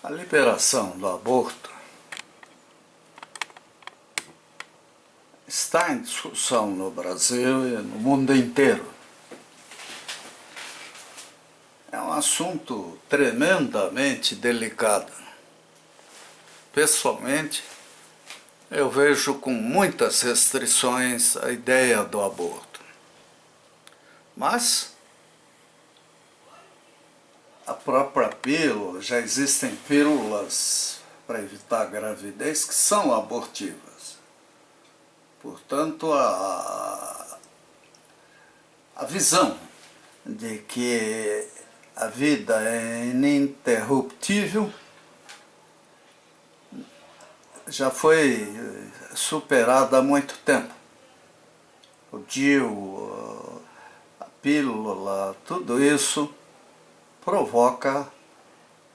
A liberação do aborto está em discussão no Brasil e no mundo inteiro. É um assunto tremendamente delicado. Pessoalmente, eu vejo com muitas restrições a ideia do aborto. Mas a própria pílula, já existem pílulas para evitar a gravidez que são abortivas. Portanto, a visão de que a vida é ininterruptível já foi superada há muito tempo. O DIU, a pílula, tudo isso provoca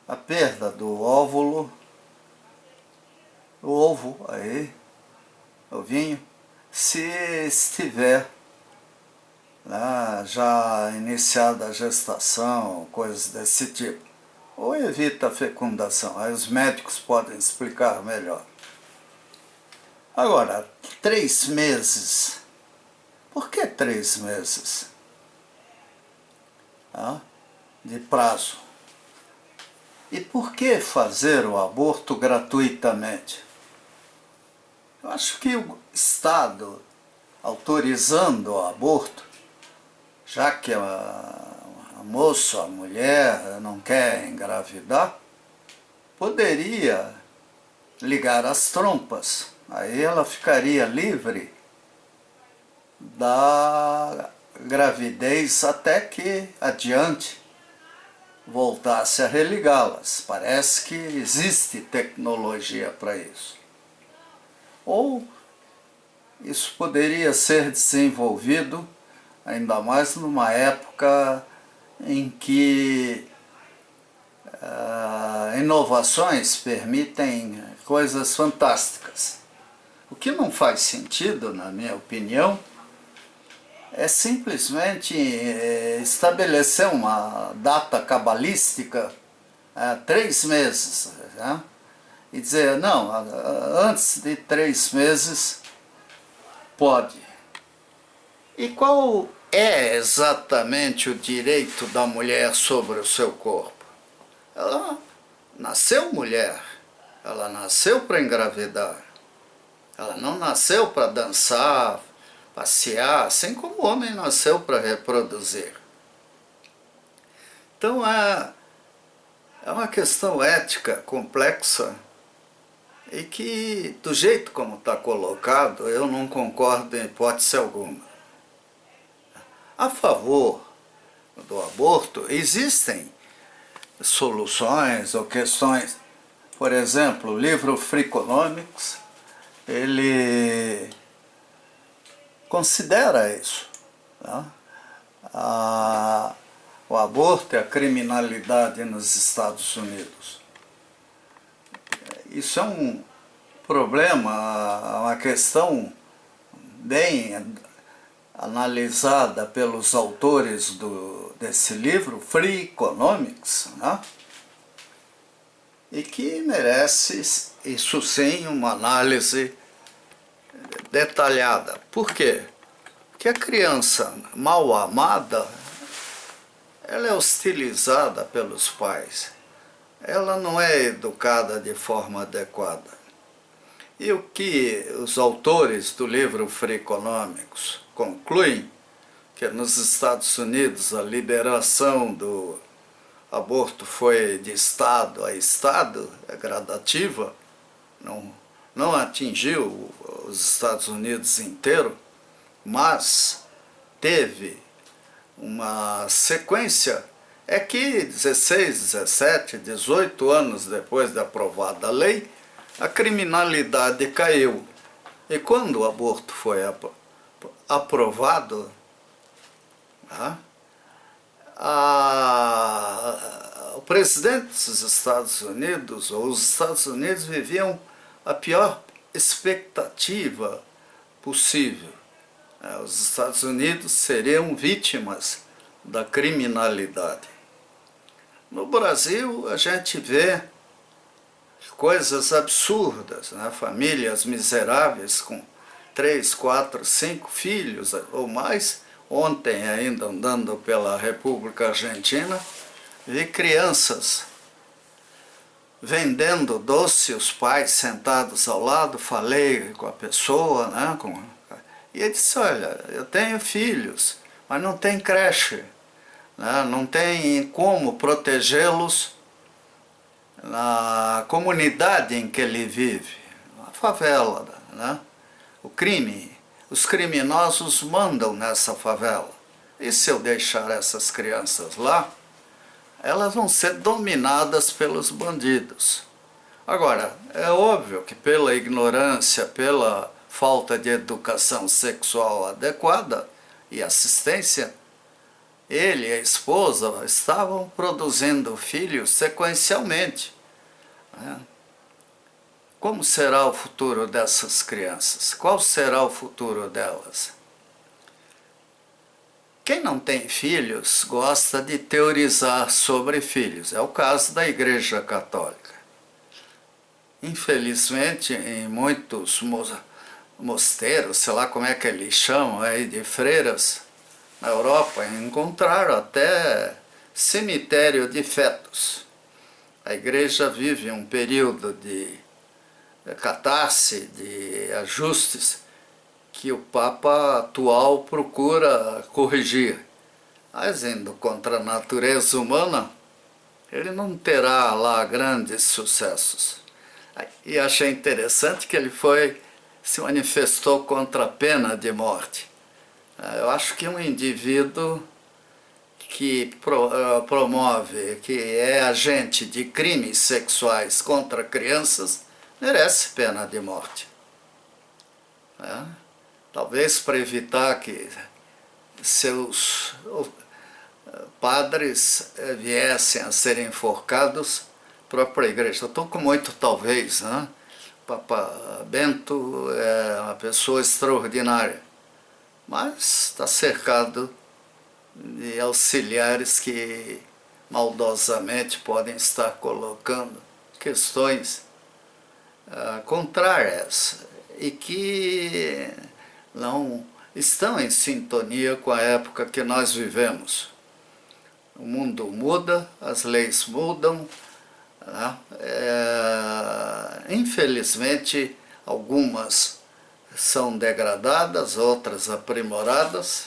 a perda do óvulo, o ovo aí, ovinho, se estiver já iniciada a gestação, coisas desse tipo. Ou evita a fecundação, aí os médicos podem explicar melhor. Agora, 3 meses. Por que 3 meses? De prazo. E por que fazer o aborto gratuitamente? Eu acho que o Estado, autorizando o aborto, já que a moça, a mulher, não quer engravidar, poderia ligar as trompas. Aí ela ficaria livre da gravidez até que adiante voltasse a religá-las. Parece que existe tecnologia para isso. Ou isso poderia ser desenvolvido ainda mais numa época em que inovações permitem coisas fantásticas. O que não faz sentido, na minha opinião, é simplesmente estabelecer uma data cabalística, 3 meses, né? E dizer, não, antes de 3 meses pode. E qual é exatamente o direito da mulher sobre o seu corpo? Ela nasceu mulher, ela nasceu para engravidar, ela não nasceu para dançar, passear, assim como o homem nasceu para reproduzir. Então é uma questão ética complexa e que, do jeito como está colocado, eu não concordo em hipótese alguma. A favor do aborto existem soluções ou questões. Por exemplo, o livro Freakonomics, ele considera isso, né? O aborto e a criminalidade nos Estados Unidos. Isso é um problema, uma questão bem analisada pelos autores desse livro, Freakonomics, né? E que merece, isso sim, uma análise detalhada. Por quê? Porque a criança mal amada, ela é hostilizada pelos pais. Ela não é educada de forma adequada. E o que os autores do livro Freakonomics concluem, que nos Estados Unidos a liberação do aborto foi de estado a estado, é gradativa, não atingiu os Estados Unidos inteiro, mas teve uma sequência, é que 16, 17, 18 anos depois de aprovada a lei, a criminalidade caiu. E quando o aborto foi aprovado, o presidente dos Estados Unidos, ou os Estados Unidos, viviam a pior expectativa possível. Os Estados Unidos seriam vítimas da criminalidade. No Brasil, a gente vê coisas absurdas, né? Famílias miseráveis com 3, 4, 5 filhos ou mais. Ontem, ainda andando pela República Argentina, vi crianças vendendo doce, os pais sentados ao lado, falei com a pessoa, né? E ele disse, olha, eu tenho filhos, mas não tem creche, né? Não tem como protegê-los na comunidade em que ele vive, a favela, né? O crime, os criminosos mandam nessa favela. E se eu deixar essas crianças lá, elas vão ser dominadas pelos bandidos. Agora, é óbvio que pela ignorância, pela falta de educação sexual adequada e assistência, ele e a esposa estavam produzindo filhos sequencialmente. Como será o futuro dessas crianças? Qual será o futuro delas? Quem não tem filhos gosta de teorizar sobre filhos. É o caso da Igreja Católica. Infelizmente, em muitos mosteiros, sei lá como é que eles chamam, aí, de freiras, na Europa, encontraram até cemitério de fetos. A Igreja vive um período de catarse, de ajustes, que o Papa atual procura corrigir. Mas indo contra a natureza humana, ele não terá lá grandes sucessos. E achei interessante que ele se manifestou contra a pena de morte. Eu acho que um indivíduo que promove, que é agente de crimes sexuais contra crianças, merece pena de morte. Talvez para evitar que seus padres viessem a serem enforcados, a própria igreja. Eu estou com muito talvez, né? Papa Bento é uma pessoa extraordinária, mas está cercado de auxiliares que maldosamente podem estar colocando questões contrárias e que não estão em sintonia com a época que nós vivemos. O mundo muda, as leis mudam, né? Infelizmente, algumas são degradadas, outras aprimoradas,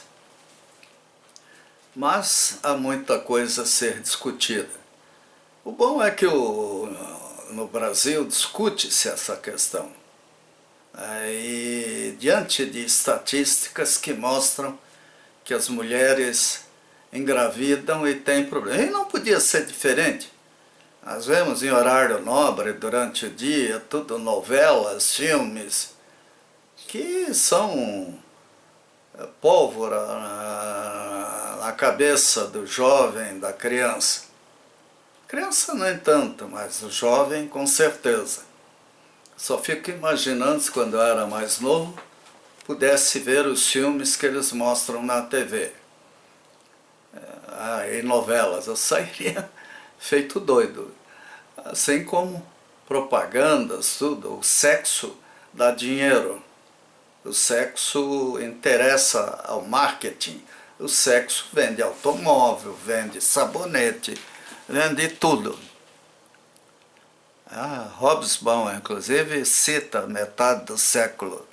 mas há muita coisa a ser discutida. O bom é que no Brasil discute-se essa questão. E diante de estatísticas que mostram que as mulheres engravidam e têm problema. E não podia ser diferente. Nós vemos em horário nobre, durante o dia, tudo novelas, filmes, que são pólvora na cabeça do jovem, da criança. Criança nem tanto, mas o jovem com certeza. Só fico imaginando se quando eu era mais novo pudesse ver os filmes que eles mostram na TV. E novelas, eu sairia feito doido. Assim como propagandas, tudo. O sexo dá dinheiro. O sexo interessa ao marketing. O sexo vende automóvel, vende sabonete, vende tudo. Hobsbawm, inclusive, cita metade do século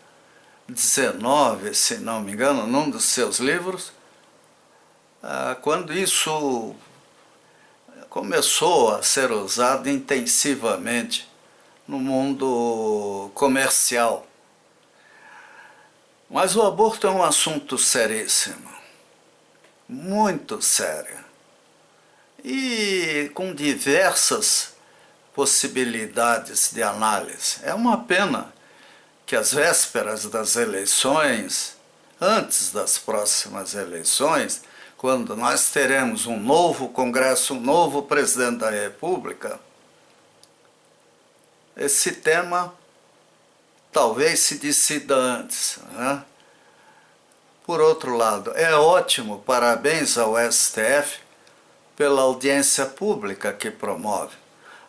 XIX, se não me engano, num dos seus livros, quando isso começou a ser usado intensivamente no mundo comercial. Mas o aborto é um assunto seríssimo, muito sério, e com diversas possibilidades de análise. É uma pena que às vésperas das eleições, antes das próximas eleições, quando nós teremos um novo Congresso, um novo presidente da República, esse tema talvez se decida antes, né? Por outro lado, é ótimo, parabéns ao STF pela audiência pública que promove.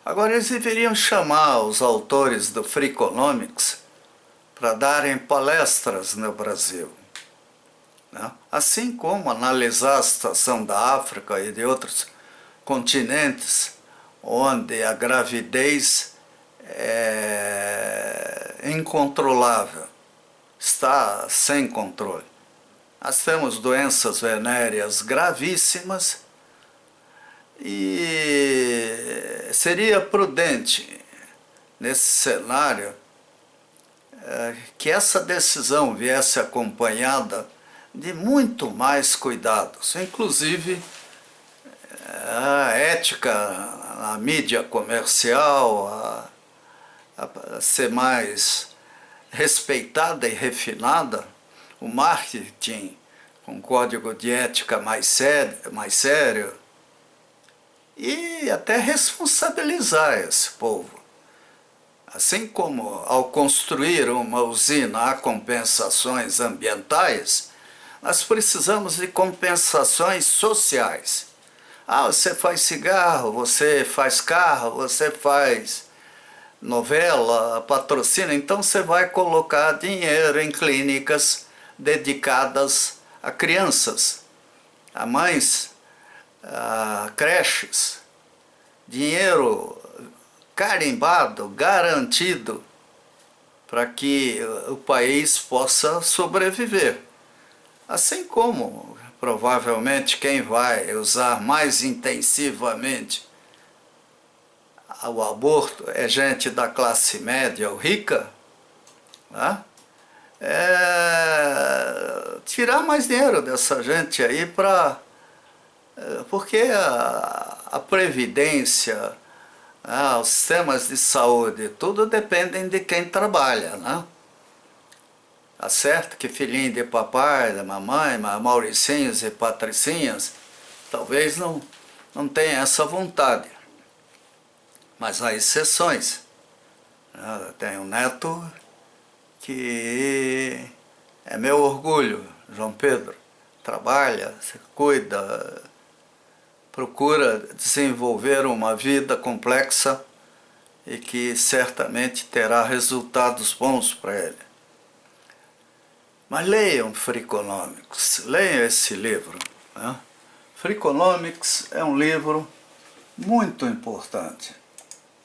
Agora eles deveriam chamar os autores do Freakonomics para darem palestras no Brasil, né? Assim como analisar a situação da África e de outros continentes onde a gravidez é incontrolável, está sem controle. Nós temos doenças venéreas gravíssimas e seria prudente, nesse cenário, que essa decisão viesse acompanhada de muito mais cuidados, inclusive a ética, a mídia comercial, a ser mais respeitada e refinada, o marketing com código de ética mais sério, e até responsabilizar esse povo. Assim como ao construir uma usina há compensações ambientais, nós precisamos de compensações sociais. Ah, você faz cigarro, você faz carro, você faz novela, patrocina, então você vai colocar dinheiro em clínicas dedicadas a crianças, a mães, a creches, dinheiro carimbado, garantido, para que o país possa sobreviver. Assim como, provavelmente, quem vai usar mais intensivamente o aborto é gente da classe média ou rica, né? Tirar mais dinheiro dessa gente aí porque a previdência, os sistemas de saúde, tudo dependem de quem trabalha, né? Tá certo que filhinho de papai, da mamãe, Mauricinhos e Patricinhas, talvez não tenha essa vontade. Mas há exceções. Eu tenho um neto que é meu orgulho, João Pedro. Trabalha, se cuida, procura desenvolver uma vida complexa e que certamente terá resultados bons para ele. Mas leiam Freakonomics, leiam esse livro, né? Freakonomics é um livro muito importante,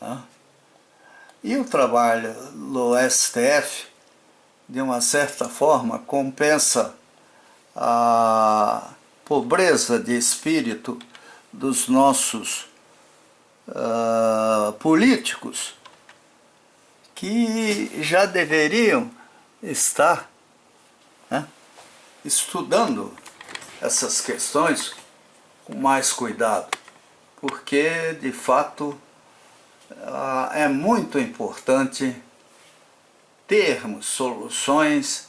né? E o trabalho do STF, de uma certa forma, compensa a pobreza de espírito dos nossos políticos, que já deveriam estar, né, estudando essas questões com mais cuidado, porque de fato é muito importante termos soluções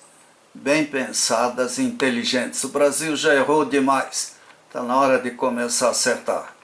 bem pensadas e inteligentes. O Brasil já errou demais, está na hora de começar a acertar.